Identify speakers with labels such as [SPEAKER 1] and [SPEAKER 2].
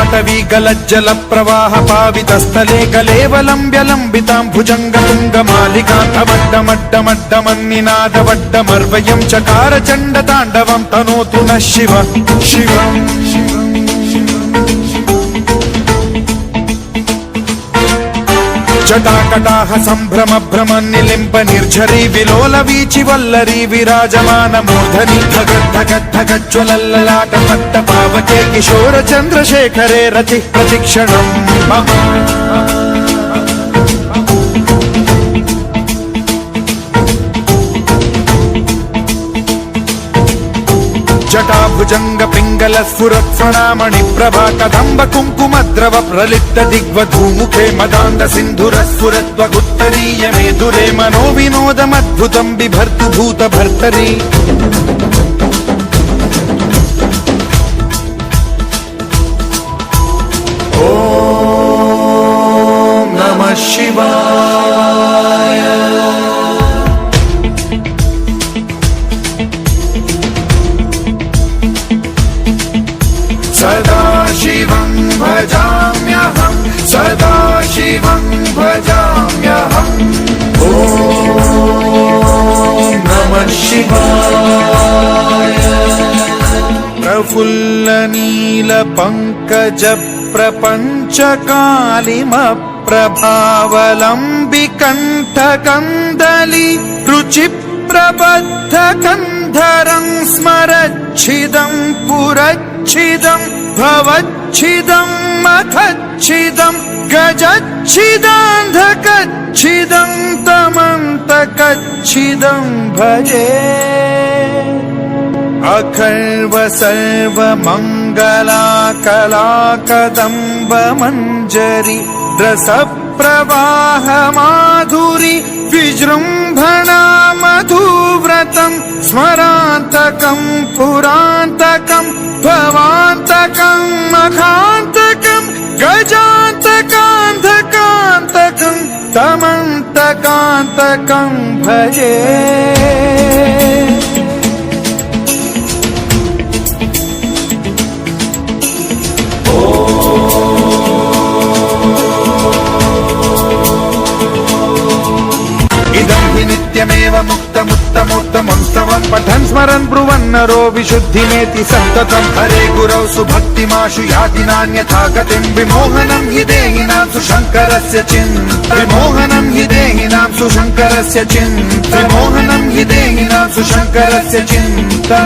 [SPEAKER 1] पाटवी गलज्जल प्रवाह पावितस्थले कलेवलम्ब्य लम्बितां भुजङ्गतुङ्गमालिकान्तमड्डमड्डमड्डमन्निनादवड्डमर्वयं चकार चण्डताण्डवं तनोतु नः शिवः शिवम् जटाकटाह सम्भ्रम भ्रम निलिम्ब निर्झरी विलोल वीचि वल्लरी विराजमान मूर्धनि धगद्धगद्धगज्ज्वलल्ललाट पट्ट पावके किशोर चन्द्रशेखरे रतिः प्रतिक्षणम् मम जटाभुजंग पिंगल स्फुरत्फणामणि प्रभा कदम्ब कुङ्कुमद्रव प्रलिप्त दिग्वधूमुखे मदान्ध सिन्धुर स्फुरत्वगुत्तरीय मेधुरे मनो विनोदमद्भुतं बिभर्तु भूत भर्तरि ॐ नमः शिवाय सदा शिवं भजाम्यहं सदा शिवं भजाम्यहम् ॐ नमः शिवाय प्रफुल्ल नील पंकज प्रपंच कालिम प्रभावलम्बिकण्ठ कन्दली रुचि प्रबद्ध कंधरं स्मरच्छिदं पुरच्छिदं भवच्छिदं मखच्छिदं गजच्छिदान्धकच्छिदं तमन्तकच्छिदं भजे अखर्व सर्व मंगला कला कदम्ब मंजरी रस प्रवाह माधुरी विजृंभणा मधुव्रतं स्मरान्तकं पुरान्तकं भवान्तकं मखान्तकं गजान्तकान्धकान्तकं तमन्तकान्तकं भजे नित्यमेव मुक्तमुत्तमोत्तमं स्तवं पठन् स्मरन् ब्रुवन्नरो विशुद्धिमेति सन्ततं हरे गुरौ सुभक्तिमाशु याति नान्यथा गतिं विमोहनं हि देहिनां सुशङ्करस्य चिन्ता विमोहनं हि देहिनां सुशङ्करस्य चिन्ता विमोहनं हि देहिनां सुशङ्करस्य चिन्ता।